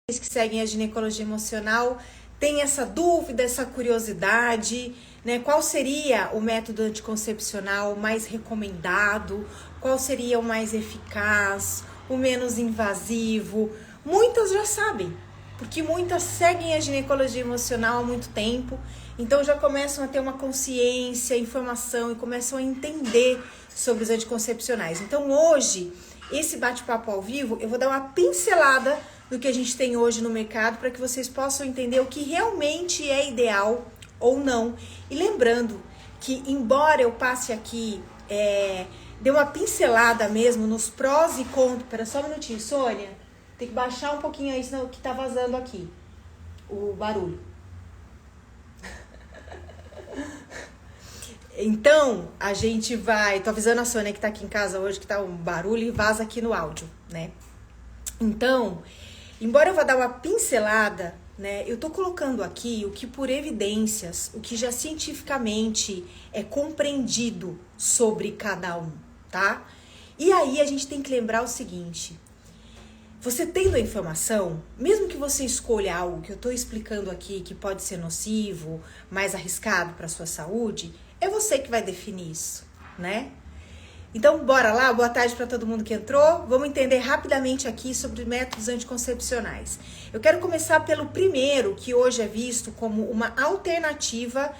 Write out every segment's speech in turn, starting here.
que seguem a ginecologia emocional têm essa dúvida, essa curiosidade, né? Qual seria o método anticoncepcional mais recomendado? Qual seria o mais eficaz? O menos invasivo? Muitas já sabem, porque muitas seguem a ginecologia emocional há muito tempo, então já começam a ter uma consciência, informação e começam a entender sobre os anticoncepcionais. Então hoje, esse bate-papo ao vivo, eu vou dar uma pincelada do que a gente tem hoje no mercado para que vocês possam entender o que realmente é ideal ou não. E lembrando que, embora eu passe aqui, dê uma pincelada mesmo nos prós e contras. Espera só um minutinho, Sônia. Tem que baixar um pouquinho aí, senão que tá vazando aqui o barulho. Então, a gente vai... Tô avisando a Sônia que tá aqui em casa hoje, que tá um barulho e vaza aqui no áudio, né? Então, embora eu vá dar uma pincelada, né? Eu tô colocando aqui o que por evidências, o que já cientificamente é compreendido sobre cada um, tá? E aí a gente tem que lembrar o seguinte... Você tendo a informação, mesmo que você escolha algo que eu estou explicando aqui, que pode ser nocivo, mais arriscado para a sua saúde, é você que vai definir isso, né? Então, bora lá, boa tarde para todo mundo que entrou. Vamos entender rapidamente aqui sobre métodos anticoncepcionais. Eu quero começar pelo primeiro, que hoje é visto como uma alternativa,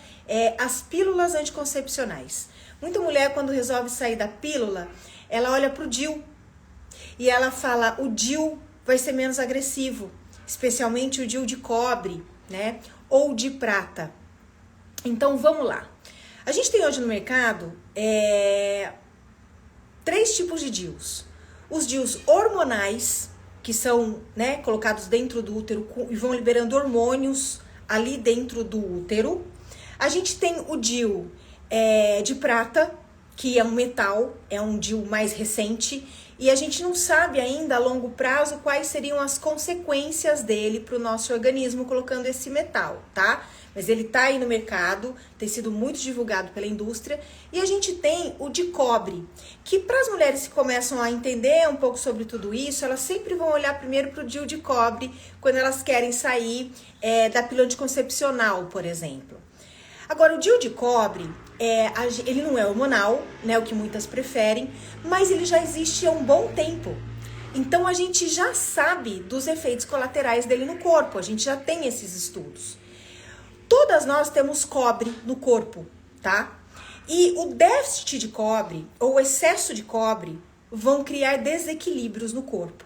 as pílulas anticoncepcionais. Muita mulher, quando resolve sair da pílula, ela olha para o DIU. E ela fala, o DIU vai ser menos agressivo, especialmente o DIU de cobre, né? Ou de prata. Então, vamos lá. A gente tem hoje no mercado 3 tipos de DIUs. Os DIUs hormonais, que são, né, colocados dentro do útero e vão liberando hormônios ali dentro do útero. A gente tem o DIU de prata, que é um metal, é um DIU mais recente, e a gente não sabe ainda a longo prazo quais seriam as consequências dele para o nosso organismo colocando esse metal, tá? Mas ele tá aí no mercado, tem sido muito divulgado pela indústria. E a gente tem o de cobre, que para as mulheres que começam a entender um pouco sobre tudo isso, elas sempre vão olhar primeiro para o DIU de cobre quando elas querem sair da pílula anticoncepcional, por exemplo. Agora, o DIU de cobre, ele não é hormonal, né, o que muitas preferem, mas ele já existe há um bom tempo. Então, a gente já sabe dos efeitos colaterais dele no corpo, a gente já tem esses estudos. Todas nós temos cobre no corpo, tá? E o déficit de cobre, ou o excesso de cobre, vão criar desequilíbrios no corpo.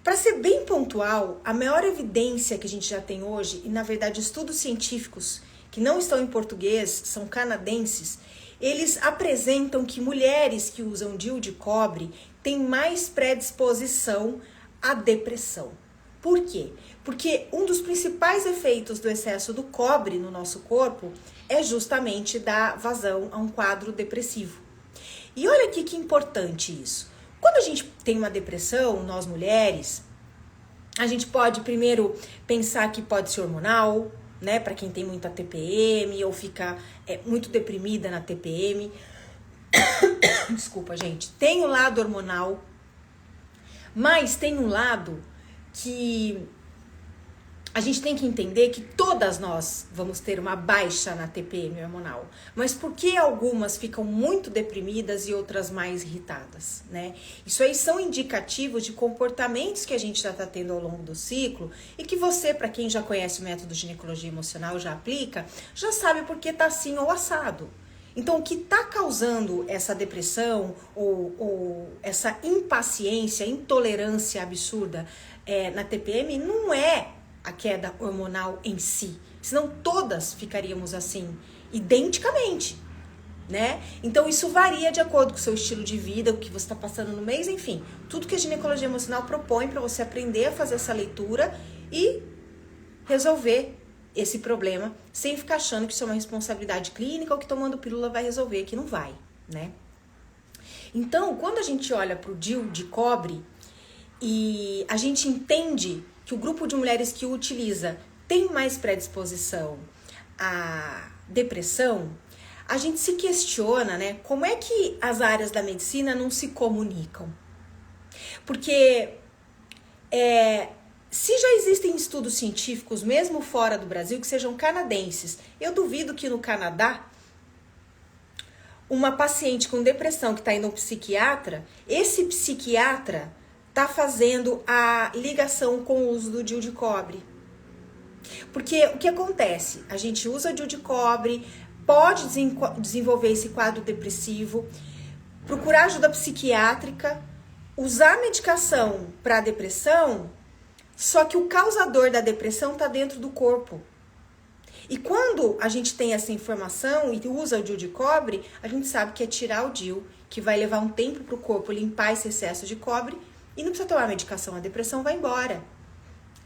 Para ser bem pontual, a maior evidência que a gente já tem hoje, e na verdade estudos científicos que não estão em português, são canadenses, eles apresentam que mulheres que usam DIU de cobre têm mais predisposição à depressão. Por quê? Porque um dos principais efeitos do excesso do cobre no nosso corpo é justamente dar vazão a um quadro depressivo. E olha aqui que importante isso. Quando a gente tem uma depressão, nós mulheres, a gente pode primeiro pensar que pode ser hormonal, né? Para quem tem muita TPM ou fica muito deprimida na TPM. Desculpa, gente. Tem o lado hormonal, mas tem um lado que a gente tem que entender que todas nós vamos ter uma baixa na TPM hormonal. Mas por que algumas ficam muito deprimidas e outras mais irritadas, né? Isso aí são indicativos de comportamentos que a gente já está tendo ao longo do ciclo e que você, para quem já conhece o método de ginecologia emocional, já aplica, já sabe por que tá assim ou assado. Então, o que está causando essa depressão ou essa impaciência, intolerância absurda na TPM não é a queda hormonal em si, senão todas ficaríamos assim, identicamente, né? Então isso varia de acordo com o seu estilo de vida, o que você está passando no mês, enfim, tudo que a ginecologia emocional propõe para você aprender a fazer essa leitura e resolver esse problema, sem ficar achando que isso é uma responsabilidade clínica ou que tomando pílula vai resolver, que não vai, né? Então, quando a gente olha para o DIU de cobre e a gente entende que o grupo de mulheres que o utiliza tem mais predisposição à depressão, a gente se questiona, né, como é que as áreas da medicina não se comunicam? Porque Se já existem estudos científicos, mesmo fora do Brasil, que sejam canadenses, eu duvido que no Canadá, uma paciente com depressão que está indo ao psiquiatra, esse psiquiatra está fazendo a ligação com o uso do DIU de cobre. Porque o que acontece? A gente usa DIU de cobre, pode desenvolver esse quadro depressivo, procurar ajuda psiquiátrica, usar medicação para depressão, só que o causador da depressão está dentro do corpo. E quando a gente tem essa informação e usa o DIU de cobre, a gente sabe que é tirar o DIU, que vai levar um tempo para o corpo limpar esse excesso de cobre e não precisa tomar medicação, a depressão vai embora.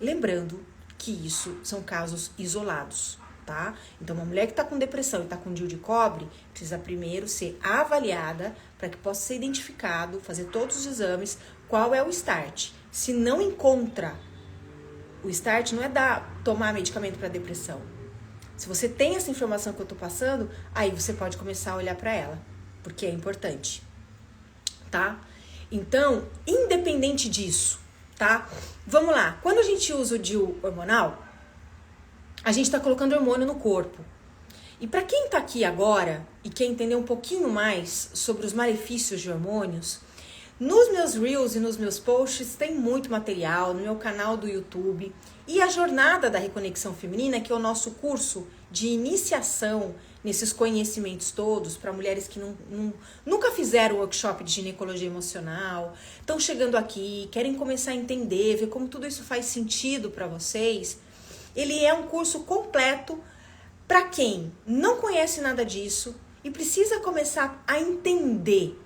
Lembrando que isso são casos isolados, tá? Então, uma mulher que está com depressão e está com DIU de cobre, precisa primeiro ser avaliada para que possa ser identificado, fazer todos os exames, qual é o start. Se não encontra, o start não é tomar medicamento para depressão. Se você tem essa informação que eu tô passando, aí você pode começar a olhar para ela, porque é importante, tá? Então, independente disso, tá? Vamos lá, quando a gente usa o DIU hormonal, a gente tá colocando hormônio no corpo. E para quem tá aqui agora e quer entender um pouquinho mais sobre os malefícios de hormônios, nos meus Reels e nos meus posts tem muito material no meu canal do YouTube. E a Jornada da Reconexão Feminina, que é o nosso curso de iniciação nesses conhecimentos todos para mulheres que nunca fizeram workshop de ginecologia emocional, estão chegando aqui, querem começar a entender, ver como tudo isso faz sentido para vocês. Ele é um curso completo para quem não conhece nada disso e precisa começar a entender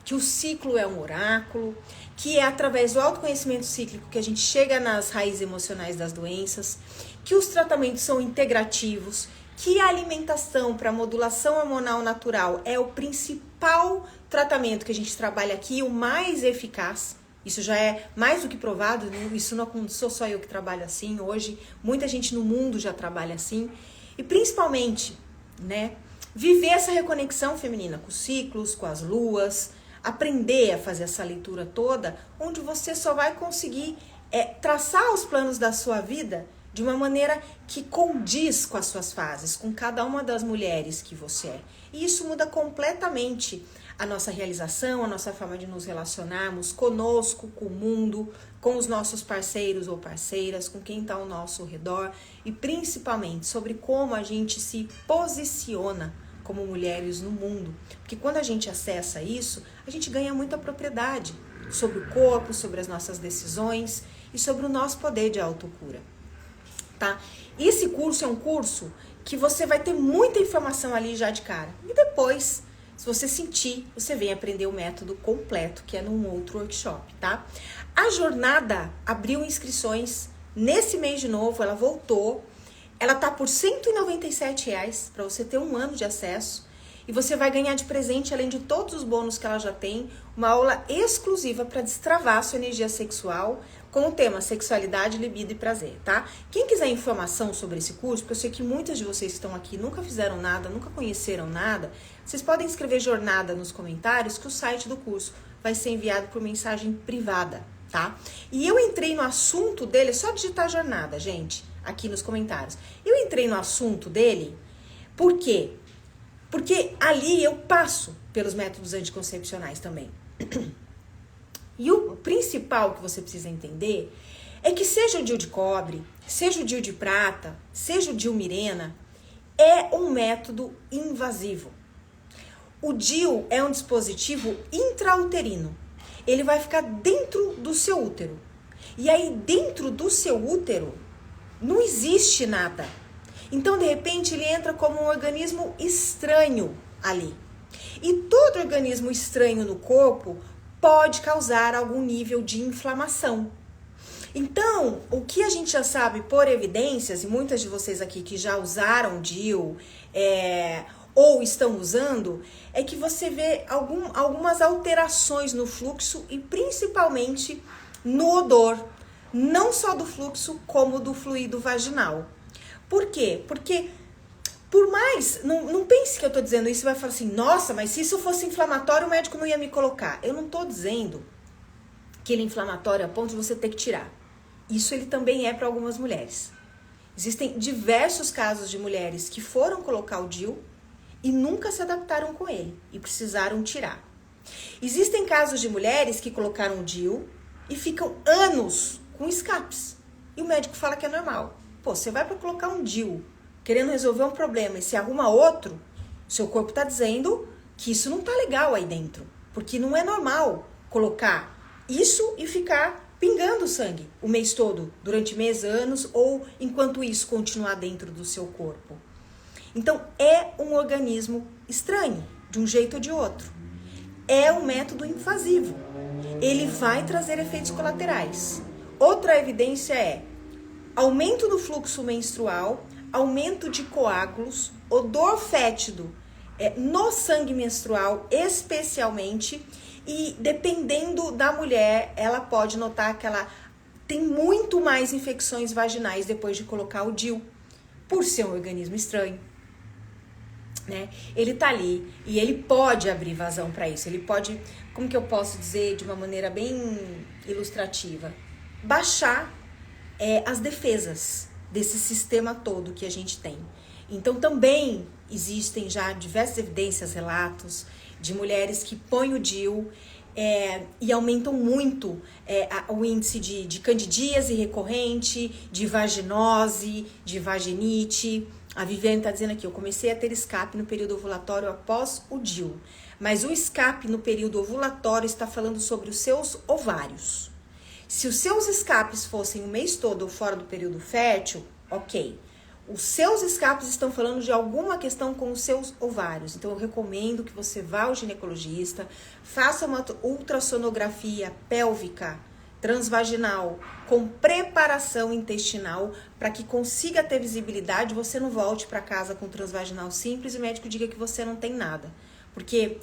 que o ciclo é um oráculo, que é através do autoconhecimento cíclico que a gente chega nas raízes emocionais das doenças, que os tratamentos são integrativos, que a alimentação para modulação hormonal natural é o principal tratamento que a gente trabalha aqui, o mais eficaz. Isso já é mais do que provado, isso não sou só eu que trabalho assim, hoje muita gente no mundo já trabalha assim. E principalmente, né, viver essa reconexão feminina com os ciclos, com as luas, aprender a fazer essa leitura toda, onde você só vai conseguir traçar os planos da sua vida de uma maneira que condiz com as suas fases, com cada uma das mulheres que você é. E isso muda completamente a nossa realização, a nossa forma de nos relacionarmos conosco, com o mundo, com os nossos parceiros ou parceiras, com quem está ao nosso redor e principalmente sobre como a gente se posiciona como mulheres no mundo. Porque quando a gente acessa isso, a gente ganha muita propriedade sobre o corpo, sobre as nossas decisões e sobre o nosso poder de autocura, tá? Esse curso é um curso que você vai ter muita informação ali já de cara. E depois, se você sentir, você vem aprender o método completo, que é num outro workshop, tá? A jornada abriu inscrições nesse mês de novo, ela voltou. Ela tá por R$197 para você ter um ano de acesso. E você vai ganhar de presente, além de todos os bônus que ela já tem, uma aula exclusiva para destravar a sua energia sexual com o tema sexualidade, libido e prazer, tá? Quem quiser informação sobre esse curso, porque eu sei que muitas de vocês que estão aqui nunca fizeram nada, nunca conheceram nada, vocês podem escrever jornada nos comentários que o site do curso vai ser enviado por mensagem privada, tá? E eu entrei no assunto dele, é só digitar jornada, gente, aqui nos comentários. Eu entrei no assunto dele, por quê? Porque ali eu passo pelos métodos anticoncepcionais também. E o principal que você precisa entender é que seja o DIU de cobre, seja o DIU de prata, seja o DIU Mirena, é um método invasivo. O DIU é um dispositivo intrauterino. Ele vai ficar dentro do seu útero. E aí dentro do seu útero não existe nada. Então, de repente, ele entra como um organismo estranho ali. E todo organismo estranho no corpo pode causar algum nível de inflamação. Então, o que a gente já sabe por evidências, e muitas de vocês aqui que já usaram DIU ou estão usando, é que você vê algumas alterações no fluxo e principalmente no odor, não só do fluxo, como do fluido vaginal. Por quê? Porque, por mais, não pense que eu tô dizendo isso e vai falar assim, nossa, mas se isso fosse inflamatório, o médico não ia me colocar. Eu não tô dizendo que ele é inflamatório a ponto de você ter que tirar. Isso ele também é para algumas mulheres. Existem diversos casos de mulheres que foram colocar o DIU e nunca se adaptaram com ele e precisaram tirar. Existem casos de mulheres que colocaram o DIU e ficam anos com escapes. E o médico fala que é normal. Pô, você vai para colocar um DIU querendo resolver um problema e se arruma outro, seu corpo está dizendo que isso não tá legal aí dentro. Porque não é normal colocar isso e ficar pingando sangue o mês todo, durante meses, anos, ou enquanto isso continuar dentro do seu corpo. Então, é um organismo estranho, de um jeito ou de outro. É um método invasivo. Ele vai trazer efeitos colaterais. Outra evidência é aumento do fluxo menstrual, aumento de coágulos, odor fétido no sangue menstrual, especialmente. E dependendo da mulher, ela pode notar que ela tem muito mais infecções vaginais depois de colocar o DIU, por ser um organismo estranho, né? Ele tá ali e ele pode abrir vazão para isso. Ele pode, como que eu posso dizer de uma maneira bem ilustrativa, baixar as defesas desse sistema todo que a gente tem. Então também existem já diversas evidências, relatos de mulheres que põem o DIU e aumentam muito o índice de candidíase recorrente, de vaginose, de vaginite. A Viviane está dizendo aqui, eu comecei a ter escape no período ovulatório após o DIU. Mas o escape no período ovulatório está falando sobre os seus ovários. Se os seus escapes fossem o mês todo ou fora do período fértil, ok. Os seus escapes estão falando de alguma questão com os seus ovários. Então, eu recomendo que você vá ao ginecologista, faça uma ultrassonografia pélvica transvaginal com preparação intestinal para que consiga ter visibilidade. Você não volte para casa com transvaginal simples e o médico diga que você não tem nada. Porque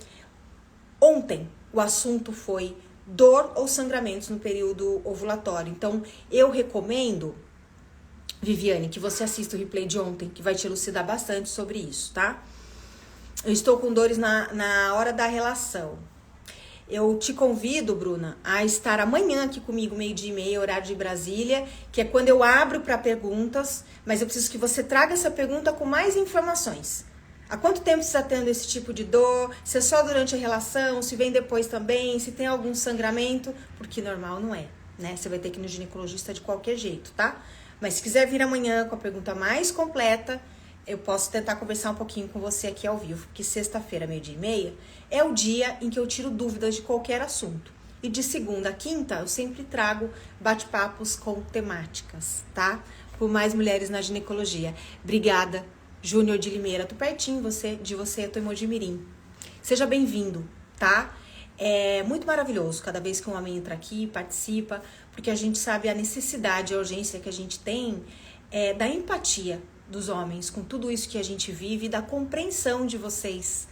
ontem o assunto foi dor ou sangramentos no período ovulatório. Então, eu recomendo, Viviane, que você assista o replay de ontem, que vai te elucidar bastante sobre isso, tá? Eu estou com dores na hora da relação. Eu te convido, Bruna, a estar amanhã aqui comigo, 12:30, horário de Brasília, que é quando eu abro para perguntas, mas eu preciso que você traga essa pergunta com mais informações. Há quanto tempo você está tendo esse tipo de dor? Se é só durante a relação, se vem depois também, se tem algum sangramento, porque normal não é, né? Você vai ter que ir no ginecologista de qualquer jeito, tá? Mas se quiser vir amanhã com a pergunta mais completa, eu posso tentar conversar um pouquinho com você aqui ao vivo, porque sexta-feira, 12:30, é o dia em que eu tiro dúvidas de qualquer assunto. E de segunda a quinta, eu sempre trago bate-papos com temáticas, tá? Por mais mulheres na ginecologia. Obrigada, Júnior de Limeira. Tô pertinho de você, tô em Mojimirim. Seja bem-vindo, tá? É muito maravilhoso cada vez que um homem entra aqui, participa, porque a gente sabe a necessidade, a urgência que a gente tem da empatia dos homens com tudo isso que a gente vive, da compreensão de vocês,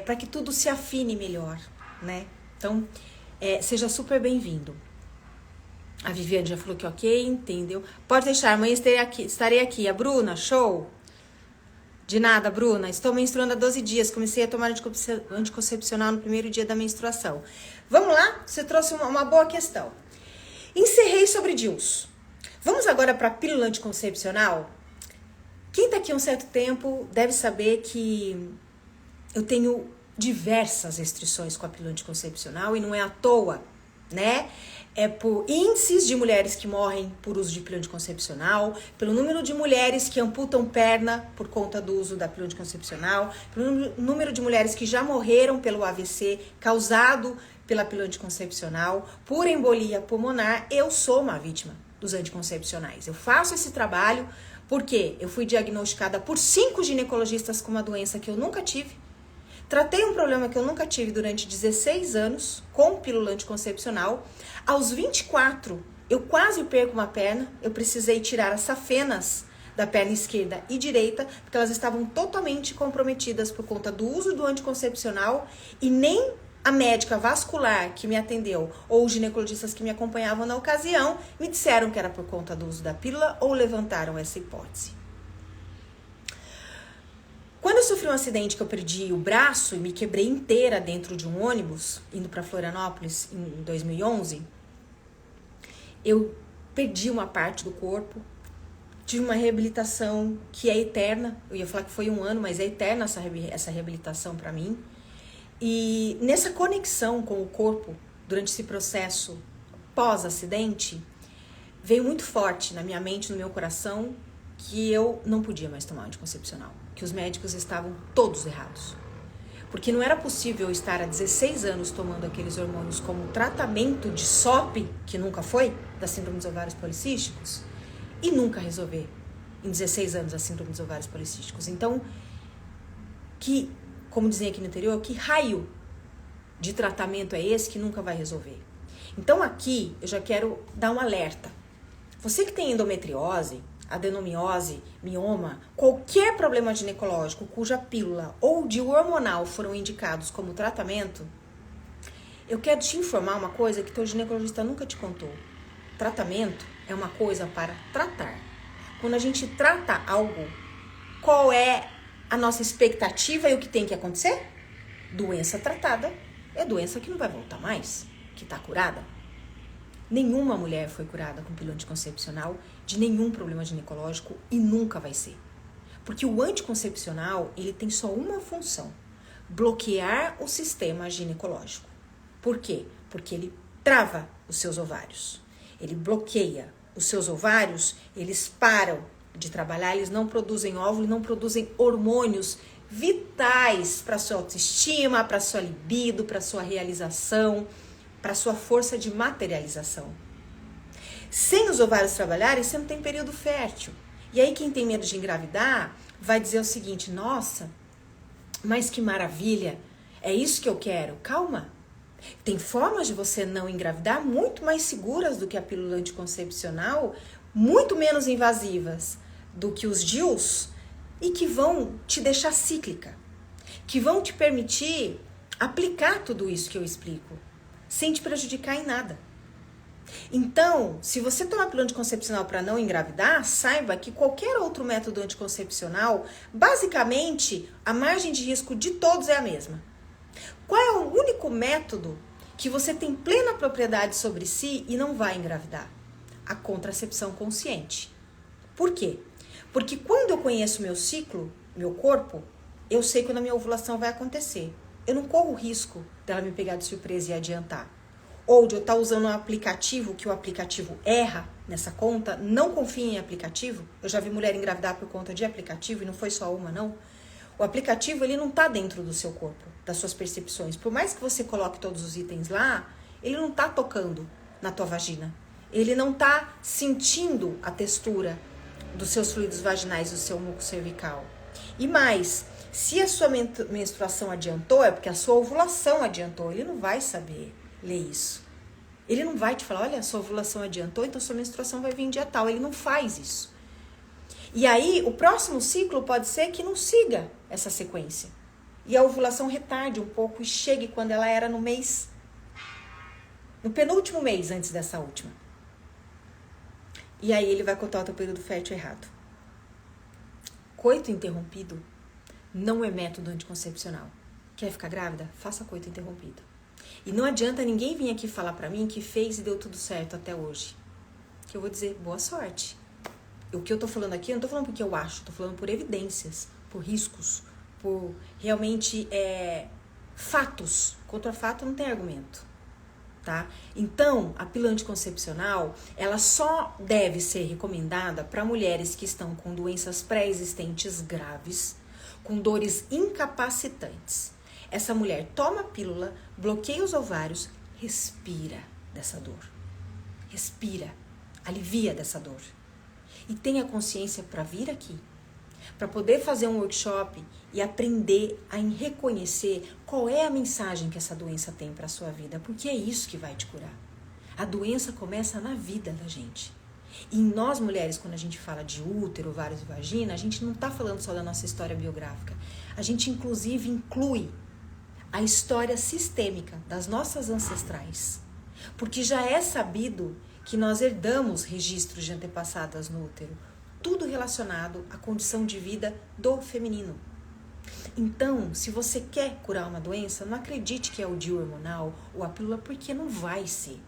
para que tudo se afine melhor, né? Então, seja super bem-vindo. A Viviane já falou que ok, entendeu? Pode deixar, amanhã estarei aqui. A Bruna, show! De nada, Bruna. Estou menstruando há 12 dias. Comecei a tomar anticoncepcional no primeiro dia da menstruação. Vamos lá? Você trouxe uma boa questão. Encerrei sobre DIUs. Vamos agora para a pílula anticoncepcional? Quem está aqui há um certo tempo deve saber que eu tenho diversas restrições com a pílula anticoncepcional e não é à toa, né? É por índices de mulheres que morrem por uso de pílula anticoncepcional, pelo número de mulheres que amputam perna por conta do uso da pílula anticoncepcional, pelo número de mulheres que já morreram pelo AVC causado pela pílula anticoncepcional, por embolia pulmonar. Eu sou uma vítima dos anticoncepcionais. Eu faço esse trabalho porque eu fui diagnosticada por 5 ginecologistas com uma doença que eu nunca tive. Tratei um problema que eu nunca tive durante 16 anos com pílula anticoncepcional. Aos 24, eu quase perco uma perna. Eu precisei tirar as safenas da perna esquerda e direita, porque elas estavam totalmente comprometidas por conta do uso do anticoncepcional e nem a médica vascular que me atendeu ou os ginecologistas que me acompanhavam na ocasião me disseram que era por conta do uso da pílula ou levantaram essa hipótese. Quando eu sofri um acidente que eu perdi o braço e me quebrei inteira dentro de um ônibus, indo para Florianópolis em 2011, eu perdi uma parte do corpo, tive uma reabilitação que é eterna. Eu ia falar que foi 1 ano, mas é eterna essa reabilitação para mim. E nessa conexão com o corpo, durante esse processo pós-acidente, veio muito forte na minha mente, no meu coração, que eu não podia mais tomar anticoncepcional, que os médicos estavam todos errados. Porque não era possível eu estar há 16 anos tomando aqueles hormônios como tratamento de SOP, que nunca foi, da síndrome dos ovários policísticos, e nunca resolver em 16 anos a síndrome dos ovários policísticos. Então, como dizem aqui no interior, que raio de tratamento é esse que nunca vai resolver? Então aqui eu já quero dar um alerta. Você que tem endometriose, adenomiose, mioma, qualquer problema ginecológico cuja pílula ou DIU hormonal foram indicados como tratamento, eu quero te informar uma coisa que teu ginecologista nunca te contou. Tratamento é uma coisa para tratar. Quando a gente trata algo, qual é a nossa expectativa e o que tem que acontecer? Doença tratada é doença que não vai voltar mais, que está curada. Nenhuma mulher foi curada com pílula anticoncepcional de nenhum problema ginecológico e nunca vai ser. Porque o anticoncepcional, ele tem só uma função: bloquear o sistema ginecológico. Por quê? Porque ele trava os seus ovários. Ele bloqueia os seus ovários, eles param de trabalhar, eles não produzem óvulo, não produzem hormônios vitais para sua autoestima, para sua libido, para sua realização, para sua força de materialização. Sem os ovários trabalharem, você não tem período fértil. E aí quem tem medo de engravidar vai dizer o seguinte: nossa, mas que maravilha, é isso que eu quero. Calma, tem formas de você não engravidar muito mais seguras do que a pílula anticoncepcional, muito menos invasivas do que os DIUs e que vão te deixar cíclica, que vão te permitir aplicar tudo isso que eu explico, sem te prejudicar em nada. Então, se você tomar pílula anticoncepcional para não engravidar, saiba que qualquer outro método anticoncepcional, basicamente, a margem de risco de todos é a mesma. Qual é o único método que você tem plena propriedade sobre si e não vai engravidar? A contracepção consciente. Por quê? Porque quando eu conheço meu ciclo, meu corpo, eu sei quando a minha ovulação vai acontecer. Eu não corro o risco dela me pegar de surpresa e adiantar. Ou de eu estar usando um aplicativo que o aplicativo erra nessa conta. Não confie em aplicativo. Eu já vi mulher engravidar por conta de aplicativo e não foi só uma, não. O aplicativo, ele não está dentro do seu corpo, das suas percepções. Por mais que você coloque todos os itens lá, ele não está tocando na tua vagina. Ele não está sentindo a textura dos seus fluidos vaginais, do seu muco cervical. E mais, se a sua menstruação adiantou, é porque a sua ovulação adiantou. Ele não vai saber ler isso. Ele não vai te falar: olha, a sua ovulação adiantou, então sua menstruação vai vir dia tal. Ele não faz isso. E aí, o próximo ciclo pode ser que não siga essa sequência. E a ovulação retarde um pouco e chegue quando ela era no penúltimo mês antes dessa última. E aí ele vai contar o teu período fértil errado. Coito interrompido não é método anticoncepcional. Quer ficar grávida? Faça coito interrompido. E não adianta ninguém vir aqui falar pra mim que fez e deu tudo certo até hoje. Que eu vou dizer, boa sorte. O que eu tô falando aqui, eu não tô falando porque eu acho, tô falando por evidências, por riscos, por realmente fatos. Contra fato não tem argumento, tá? Então, a pílula anticoncepcional, ela só deve ser recomendada para mulheres que estão com doenças pré-existentes graves, com dores incapacitantes. Essa mulher toma a pílula, bloqueia os ovários, respira dessa dor. Respira, alivia dessa dor. E tenha consciência para vir aqui, para poder fazer um workshop e aprender a reconhecer qual é a mensagem que essa doença tem para a sua vida, porque é isso que vai te curar. A doença começa na vida da gente. E em nós mulheres, quando a gente fala de útero, ovários e vagina, a gente não está falando só da nossa história biográfica. A gente inclusive inclui a história sistêmica das nossas ancestrais. Porque já é sabido que nós herdamos registros de antepassadas no útero, tudo relacionado à condição de vida do feminino. Então, se você quer curar uma doença, não acredite que é o DIU hormonal ou a pílula, porque não vai ser.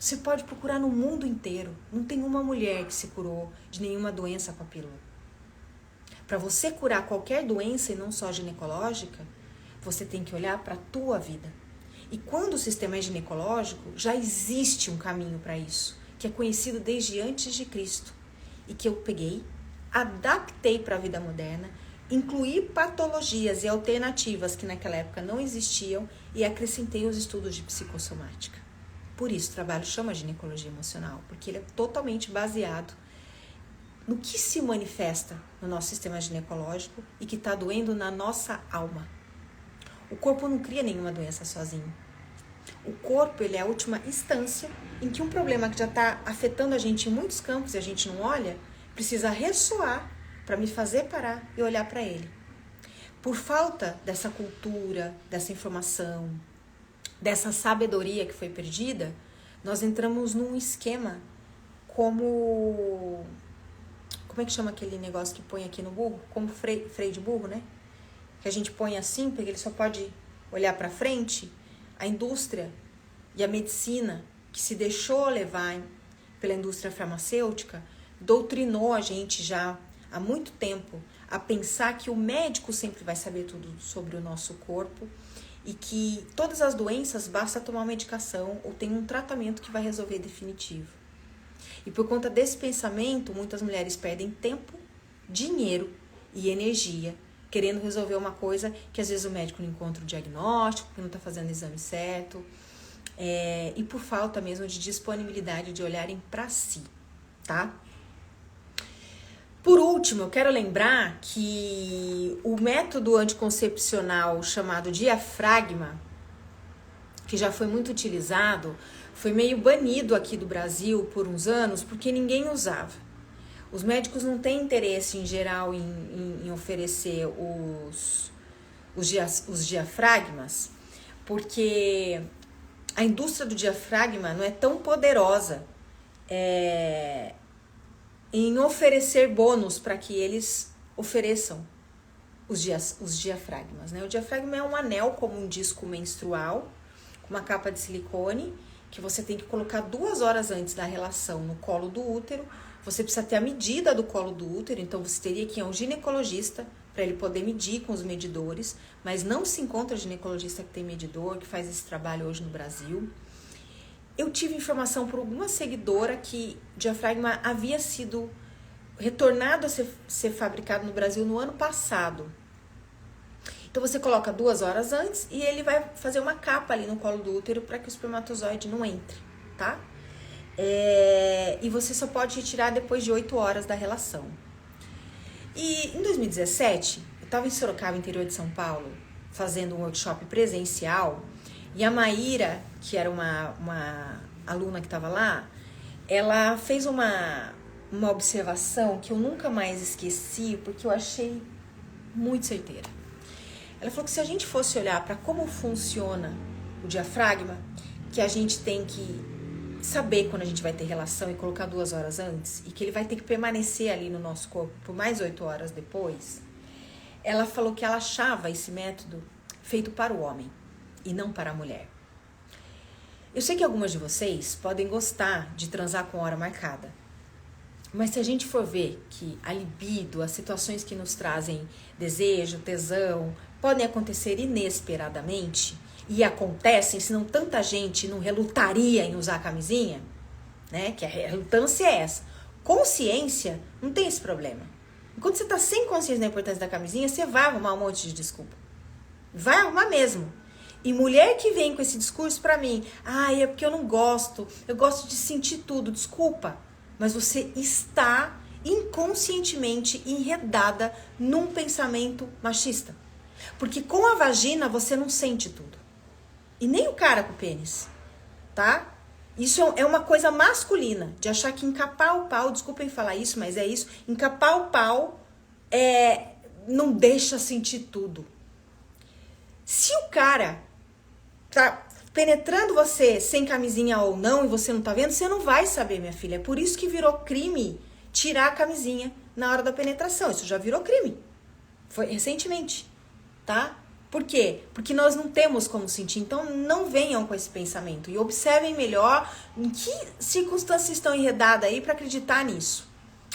Você pode procurar no mundo inteiro. Não tem uma mulher que se curou de nenhuma doença com a pílula. Para você curar qualquer doença, e não só ginecológica, você tem que olhar para a tua vida. E quando o sistema é ginecológico, já existe um caminho para isso, que é conhecido desde antes de Cristo. E que eu peguei, adaptei para a vida moderna, incluí patologias e alternativas que naquela época não existiam e acrescentei os estudos de psicossomática. Por isso o trabalho chama ginecologia emocional, porque ele é totalmente baseado no que se manifesta no nosso sistema ginecológico e que está doendo na nossa alma. O corpo não cria nenhuma doença sozinho. O corpo, ele é a última instância em que um problema que já está afetando a gente em muitos campos e a gente não olha, precisa ressoar para me fazer parar e olhar para ele. Por falta dessa cultura, dessa informação, dessa sabedoria que foi perdida, nós entramos num esquema como é que chama aquele negócio que põe aqui no burro? Como freio de burro, né? Que a gente põe assim, porque ele só pode olhar para frente. A indústria e a medicina, que se deixou levar pela indústria farmacêutica, doutrinou a gente já há muito tempo a pensar que o médico sempre vai saber tudo sobre o nosso corpo e que todas as doenças basta tomar uma medicação ou tem um tratamento que vai resolver definitivo. E por conta desse pensamento, muitas mulheres perdem tempo, dinheiro e energia querendo resolver uma coisa que às vezes o médico não encontra o diagnóstico, que não está fazendo o exame certo, e por falta mesmo de disponibilidade de olharem para si, tá? Por último, eu quero lembrar que o método anticoncepcional chamado diafragma, que já foi muito utilizado, foi meio banido aqui do Brasil por uns anos porque ninguém usava. Os médicos não têm interesse em geral em oferecer os diafragmas, porque a indústria do diafragma não é tão poderosa em oferecer bônus para que eles ofereçam os diafragmas, né? O diafragma é um anel como um disco menstrual, com uma capa de silicone, que você tem que colocar 2 horas antes da relação no colo do útero. Você precisa ter a medida do colo do útero, então você teria que ir a um ginecologista para ele poder medir com os medidores, mas não se encontra ginecologista que tem medidor, que faz esse trabalho hoje no Brasil. Eu tive informação por alguma seguidora que o diafragma havia sido retornado a ser fabricado no Brasil no ano passado. Então você coloca 2 horas antes e ele vai fazer uma capa ali no colo do útero para que o espermatozoide não entre, tá? E você só pode retirar depois de 8 horas da relação. E em 2017, eu estava em Sorocaba, interior de São Paulo, fazendo um workshop presencial, e a Maíra, que era uma aluna que estava lá, ela fez uma observação que eu nunca mais esqueci, porque eu achei muito certeira. Ela falou que se a gente fosse olhar para como funciona o diafragma, que a gente tem que saber quando a gente vai ter relação e colocar 2 horas antes, e que ele vai ter que permanecer ali no nosso corpo por mais 8 horas depois, ela falou que ela achava esse método feito para o homem e não para a mulher. Eu sei que algumas de vocês podem gostar de transar com hora marcada, mas se a gente for ver que a libido, as situações que nos trazem desejo, tesão, podem acontecer inesperadamente, e acontecem, senão tanta gente não relutaria em usar a camisinha, né? Que a relutância é essa. Consciência, não tem esse problema. Enquanto você tá sem consciência da importância da camisinha, você vai arrumar um monte de desculpa. Vai arrumar mesmo. E mulher que vem com esse discurso pra mim, é porque eu não gosto, eu gosto de sentir tudo, desculpa, mas você está inconscientemente enredada num pensamento machista. Porque com a vagina você não sente tudo. E nem o cara com o pênis, tá? Isso é uma coisa masculina, de achar que encapar o pau, desculpem falar isso, mas é isso, encapar o pau não deixa sentir tudo. Se o cara tá penetrando você sem camisinha ou não, e você não tá vendo, você não vai saber, minha filha. É por isso que virou crime tirar a camisinha na hora da penetração. Isso já virou crime. Foi recentemente, tá? Por quê? Porque nós não temos como sentir. Então, não venham com esse pensamento. E observem melhor em que circunstâncias estão enredadas aí para acreditar nisso.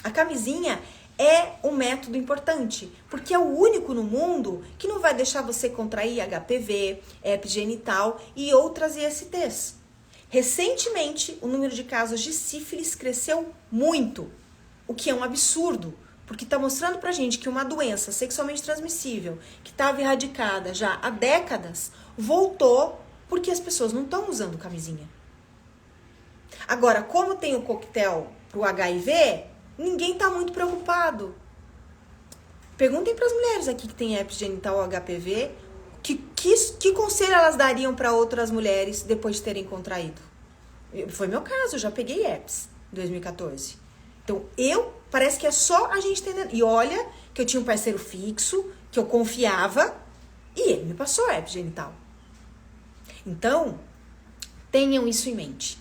A camisinha é um método importante, porque é o único no mundo que não vai deixar você contrair HPV, herpes genital e outras ISTs. Recentemente, o número de casos de sífilis cresceu muito, o que é um absurdo, porque está mostrando pra gente que uma doença sexualmente transmissível, que estava erradicada já há décadas, voltou porque as pessoas não estão usando camisinha. Agora, como tem o coquetel pro HIV, ninguém está muito preocupado. Perguntem para as mulheres aqui que têm herpes genital ou HPV, que conselho elas dariam para outras mulheres depois de terem contraído? Foi meu caso, eu já peguei herpes em 2014. Então, parece que é só a gente entendendo. E olha que eu tinha um parceiro fixo, que eu confiava, e ele me passou herpes genital. Então, tenham isso em mente.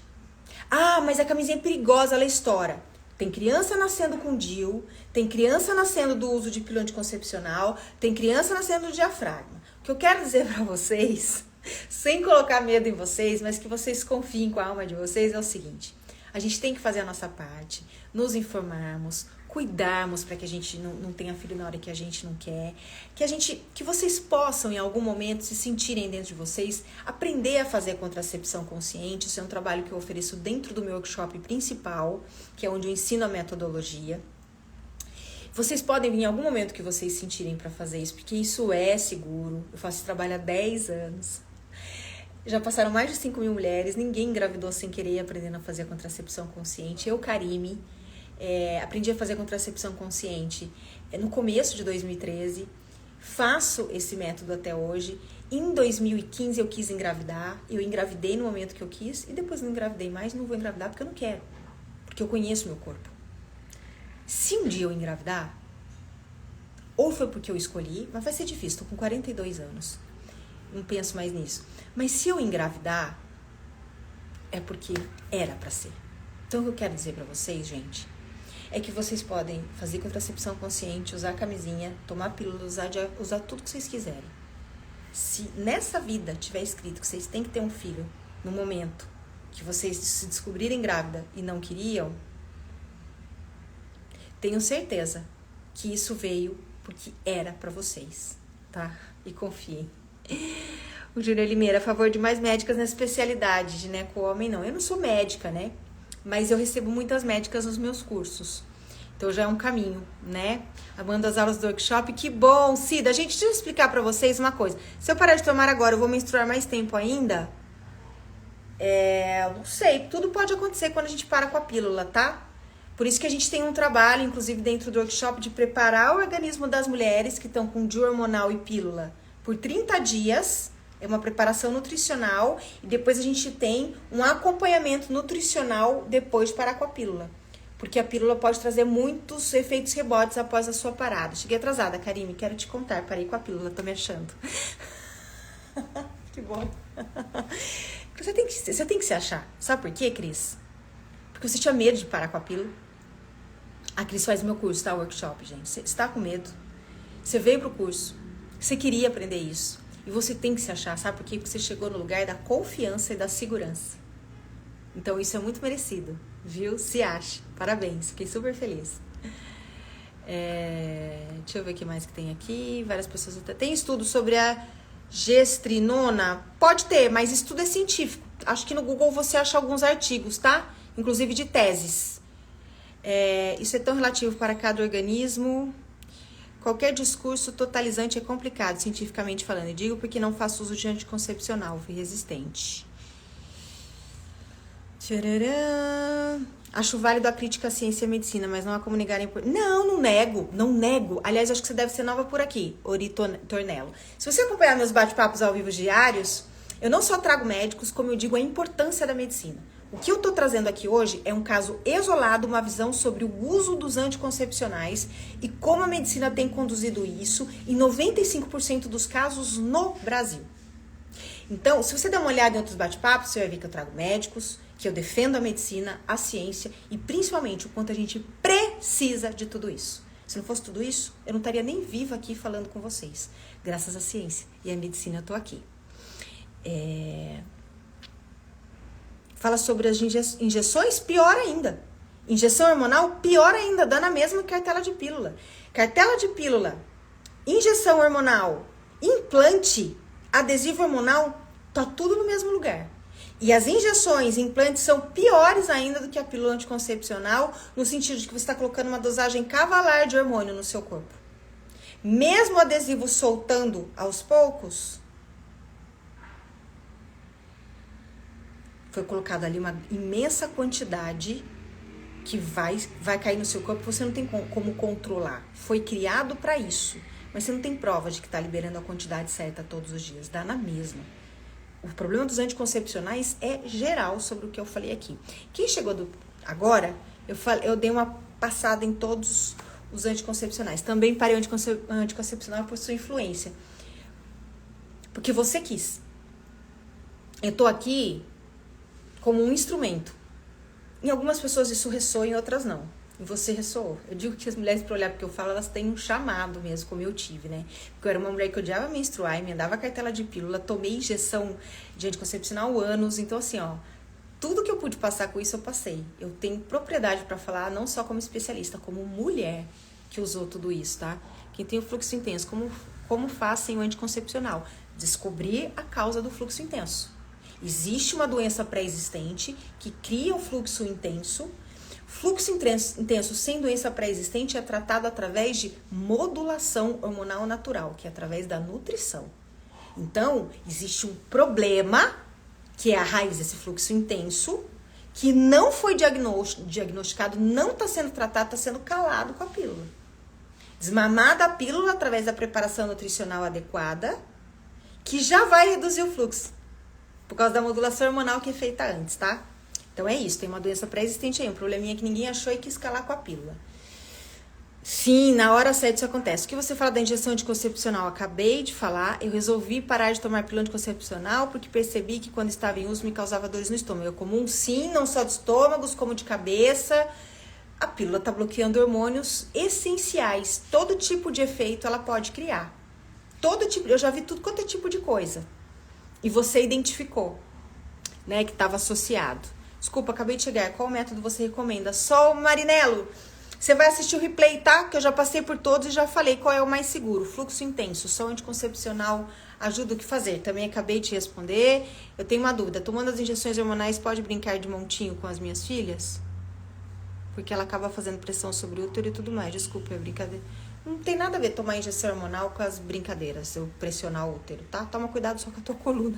Ah, mas a camisinha é perigosa, ela estoura. Tem criança nascendo com DIU, tem criança nascendo do uso de pílula anticoncepcional, tem criança nascendo do diafragma. O que eu quero dizer pra vocês, sem colocar medo em vocês, mas que vocês confiem com a alma de vocês, é o seguinte. A gente tem que fazer a nossa parte, nos informarmos, cuidarmos para que a gente não tenha filho na hora que a gente não quer, que vocês possam em algum momento se sentirem dentro de vocês, aprender a fazer a contracepção consciente. Isso é um trabalho que eu ofereço dentro do meu workshop principal, que é onde eu ensino a metodologia. Vocês podem vir em algum momento que vocês sentirem para fazer isso, porque isso é seguro. Eu faço esse trabalho há 10 anos. Já passaram mais de 5.000 mulheres, ninguém engravidou sem querer aprendendo a fazer a contracepção consciente. Eu, Karime, aprendi a fazer contracepção consciente no começo de 2013, faço esse método até hoje. Em 2015 eu quis engravidar, eu engravidei no momento que eu quis e depois não engravidei mais, não vou engravidar porque eu não quero, porque eu conheço meu corpo. Se um dia eu engravidar, ou foi porque eu escolhi, mas vai ser difícil, tô com 42 anos, não penso mais nisso. Mas se eu engravidar, é porque era pra ser. Então o que eu quero dizer pra vocês, gente, é que vocês podem fazer contracepção consciente, usar camisinha, tomar pílula, usar tudo que vocês quiserem. Se nessa vida tiver escrito que vocês têm que ter um filho no momento que vocês se descobrirem grávida e não queriam, tenho certeza que isso veio porque era pra vocês, tá? E confiem. O Júnior Limeira, a favor de mais médicas na especialidade, gineco-homem não. Eu não sou médica, né? Mas eu recebo muitas médicas nos meus cursos. Então já é um caminho, né? Amando as aulas do workshop. Que bom, Cida. Gente, deixa eu explicar pra vocês uma coisa. Se eu parar de tomar agora, eu vou menstruar mais tempo ainda? Não sei. Tudo pode acontecer quando a gente para com a pílula, tá? Por isso que a gente tem um trabalho, inclusive dentro do workshop, de preparar o organismo das mulheres que estão com DIU hormonal e pílula por 30 dias. É uma preparação nutricional e depois a gente tem um acompanhamento nutricional depois de parar com a pílula. Porque a pílula pode trazer muitos efeitos rebotes após a sua parada. Cheguei atrasada, Karime, quero te contar. Parei com a pílula, tô me achando. Que bom. Você tem que se achar. Sabe por quê, Cris? Porque você tinha medo de parar com a pílula. A Cris faz meu curso, tá? Workshop, gente. Você está com medo. Você veio pro curso. Você queria aprender isso. E você tem que se achar, sabe por quê? Porque você chegou no lugar da confiança e da segurança. Então isso é muito merecido, viu? Se ache. Parabéns, fiquei super feliz. Deixa eu ver o que mais que tem aqui. Várias pessoas até... Tem estudo sobre a gestrinona? Pode ter, mas estudo é científico. Acho que no Google você acha alguns artigos, tá? Inclusive de teses. Isso é tão relativo para cada organismo... Qualquer discurso totalizante é complicado, cientificamente falando. E digo porque não faço uso de anticoncepcional, fui resistente. Tcharam. Acho válido a crítica à ciência e à medicina, mas não há como negarem por... Não nego. Aliás, acho que você deve ser nova por aqui, Ori Tornello. Se você acompanhar meus bate-papos ao vivo diários, eu não só trago médicos, como eu digo a importância da medicina. O que eu tô trazendo aqui hoje é um caso isolado, uma visão sobre o uso dos anticoncepcionais e como a medicina tem conduzido isso em 95% dos casos no Brasil. Então, se você der uma olhada em outros bate-papos, você vai ver que eu trago médicos, que eu defendo a medicina, a ciência e principalmente o quanto a gente precisa de tudo isso. Se não fosse tudo isso, eu não estaria nem viva aqui falando com vocês. Graças à ciência e à medicina eu tô aqui. Fala sobre as injeções, pior ainda. Injeção hormonal, pior ainda, dá na mesma cartela de pílula. Cartela de pílula, injeção hormonal, implante, adesivo hormonal, tá tudo no mesmo lugar. E as injeções, implantes são piores ainda do que a pílula anticoncepcional, no sentido de que você está colocando uma dosagem cavalar de hormônio no seu corpo. Mesmo o adesivo soltando aos poucos, foi colocada ali uma imensa quantidade que vai cair no seu corpo, você não tem como controlar. Foi criado para isso, mas você não tem prova de que está liberando a quantidade certa todos os dias, dá na mesma. O problema dos anticoncepcionais é geral sobre o que eu falei aqui. Quem chegou agora, eu dei uma passada em todos os anticoncepcionais. Também parei o anticoncepcional por sua influência. Porque você quis. Eu tô aqui como um instrumento. Em algumas pessoas isso ressoa, em outras não. E você ressoou. Eu digo que as mulheres, para olhar porque eu falo, elas têm um chamado mesmo, como eu tive, né? Porque eu era uma mulher que odiava menstruar, me andava cartela de pílula, tomei injeção de anticoncepcional anos. Então, assim, ó, tudo que eu pude passar com isso, eu passei. Eu tenho propriedade para falar, não só como especialista, como mulher que usou tudo isso, tá? Quem tem o fluxo intenso, como faz sem o anticoncepcional? Descobrir a causa do fluxo intenso. Existe uma doença pré-existente que cria o fluxo intenso. Fluxo intenso sem doença pré-existente é tratado através de modulação hormonal natural, que é através da nutrição. Então, existe um problema, que é a raiz desse fluxo intenso, que não foi diagnosticado, não está sendo tratado, está sendo calado com a pílula. Desmamada a pílula através da preparação nutricional adequada, que já vai reduzir o fluxo, por causa da modulação hormonal que é feita antes, tá? Então é isso, tem uma doença pré-existente aí, um probleminha que ninguém achou e quis calar com a pílula. Sim, na hora certa isso acontece. O que você fala da injeção anticoncepcional? Acabei de falar, eu resolvi parar de tomar pílula anticoncepcional porque percebi que quando estava em uso me causava dores no estômago. É comum, sim, não só de estômagos, como de cabeça. A pílula está bloqueando hormônios essenciais. Todo tipo de efeito ela pode criar. Todo tipo, eu já vi tudo quanto é tipo de coisa. E você identificou, né, que estava associado. Desculpa, acabei de chegar. Qual método você recomenda? Sol Marinelo, você vai assistir o replay, tá? Que eu já passei por todos e já falei qual é o mais seguro. Fluxo intenso, sol anticoncepcional, ajuda o que fazer. Também acabei de responder. Eu tenho uma dúvida. Tomando as injeções hormonais, pode brincar de montinho com as minhas filhas? Porque ela acaba fazendo pressão sobre o útero e tudo mais. Desculpa, é brincadeira. Não tem nada a ver tomar injeção hormonal com as brincadeiras, eu pressionar o útero, tá? Toma cuidado só com a tua coluna.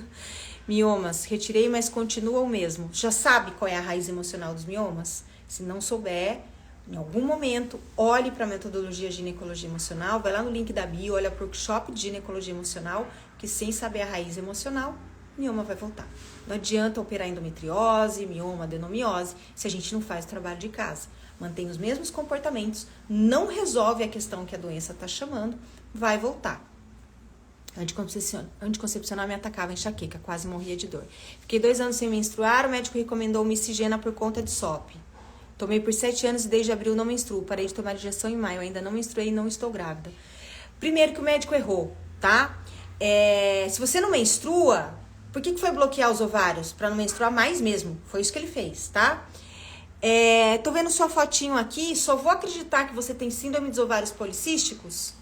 Miomas, retirei, mas continua o mesmo. Já sabe qual é a raiz emocional dos miomas? Se não souber, em algum momento, olhe para a metodologia de ginecologia emocional, vai lá no link da bio, olha para o workshop de ginecologia emocional, que sem saber a raiz emocional, mioma vai voltar. Não adianta operar endometriose, mioma, adenomiose, se a gente não faz o trabalho de casa. Mantém os mesmos comportamentos, não resolve a questão que a doença está chamando, vai voltar. Anticoncepcional me atacava enxaqueca, quase morria de dor. Fiquei 2 anos sem menstruar, o médico recomendou miscigena por conta de SOP. Tomei por 7 anos e desde abril não menstruo. Parei de tomar injeção em maio, ainda não menstruei e não estou grávida. Primeiro que o médico errou, tá? Se você não menstrua, por que foi bloquear os ovários? Para não menstruar mais mesmo. Foi isso que ele fez, tá? Tô vendo sua fotinho aqui, só vou acreditar que você tem síndrome dos ovários policísticos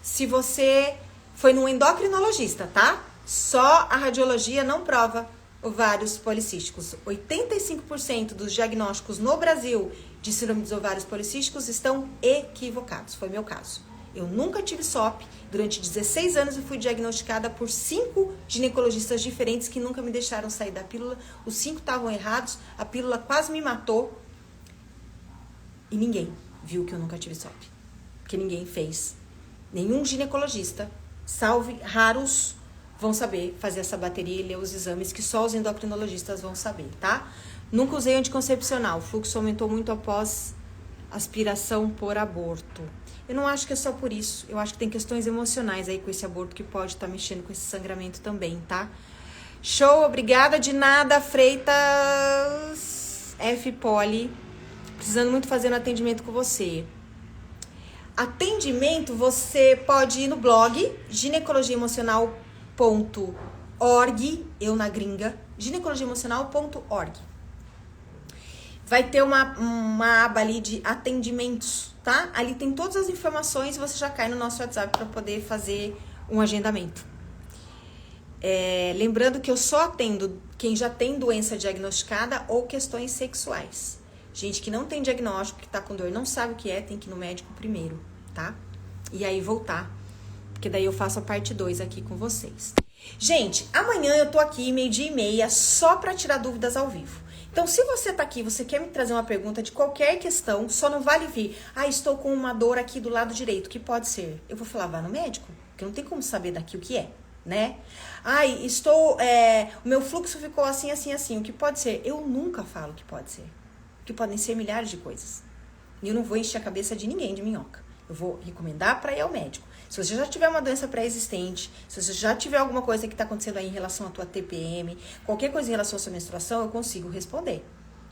se você foi num endocrinologista, tá? Só a radiologia não prova ovários policísticos. 85% dos diagnósticos no Brasil de síndrome dos ovários policísticos estão equivocados. Foi meu caso. Eu nunca tive SOP. Durante 16 anos eu fui diagnosticada por 5 ginecologistas diferentes que nunca me deixaram sair da pílula. Os 5 estavam errados, a pílula quase me matou. E ninguém viu que eu nunca tive SOP. Porque ninguém fez. Nenhum ginecologista, salve raros, vão saber fazer essa bateria e ler os exames que só os endocrinologistas vão saber, tá? Nunca usei anticoncepcional. O fluxo aumentou muito após aspiração por aborto. Eu não acho que é só por isso. Eu acho que tem questões emocionais aí com esse aborto que pode estar mexendo com esse sangramento também, tá? Show, obrigada de nada, Freitas F. Poli. Precisando muito fazer um atendimento com você. Atendimento, você pode ir no blog ginecologiaemocional.org, eu na gringa, ginecologiaemocional.org. Vai ter uma aba ali de atendimentos, tá? Ali tem todas as informações e você já cai no nosso WhatsApp para poder fazer um agendamento. Lembrando que eu só atendo quem já tem doença diagnosticada ou questões sexuais. Gente que não tem diagnóstico, que tá com dor, não sabe o que é, tem que ir no médico primeiro, tá? E aí voltar, porque daí eu faço a parte 2 aqui com vocês. Gente, amanhã eu tô aqui 12:30 só pra tirar dúvidas ao vivo. Então, se você tá aqui, você quer me trazer uma pergunta de qualquer questão, só não vale vir. Estou com uma dor aqui do lado direito, o que pode ser? Eu vou falar, vá no médico, porque não tem como saber daqui o que é, né? O meu fluxo ficou assim, assim, assim, o que pode ser? Eu nunca falo o que pode ser. Que podem ser milhares de coisas. E eu não vou encher a cabeça de ninguém de minhoca. Eu vou recomendar para ir ao médico. Se você já tiver uma doença pré-existente, se você já tiver alguma coisa que está acontecendo aí em relação à tua TPM, qualquer coisa em relação à sua menstruação, eu consigo responder.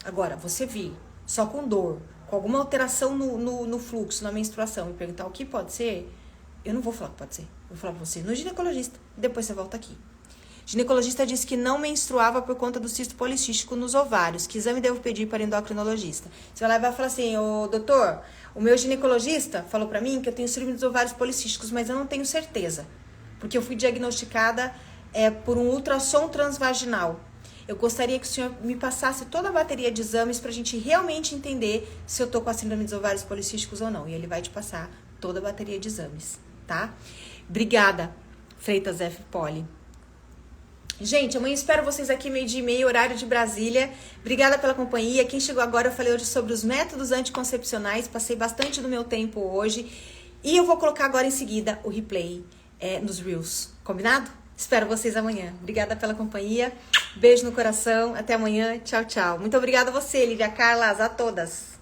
Agora, você vir só com dor, com alguma alteração no fluxo, na menstruação, e perguntar o que pode ser, eu não vou falar o que pode ser. Eu vou falar para você no ginecologista. Depois você volta aqui. O ginecologista disse que não menstruava por conta do cisto policístico nos ovários. Que exame devo pedir para endocrinologista? Você vai lá e vai falar assim, doutor, o meu ginecologista falou para mim que eu tenho síndrome dos ovários policísticos, mas eu não tenho certeza. Porque eu fui diagnosticada por um ultrassom transvaginal. Eu gostaria que o senhor me passasse toda a bateria de exames para a gente realmente entender se eu tô com a síndrome dos ovários policísticos ou não. E ele vai te passar toda a bateria de exames, tá? Obrigada, Freitas F. Poli. Gente, amanhã espero vocês aqui 12:30, horário de Brasília. Obrigada pela companhia. Quem chegou agora, eu falei hoje sobre os métodos anticoncepcionais. Passei bastante do meu tempo hoje. E eu vou colocar agora em seguida o replay nos Reels. Combinado? Espero vocês amanhã. Obrigada pela companhia. Beijo no coração. Até amanhã. Tchau, tchau. Muito obrigada a você, Lívia Carlas, a todas.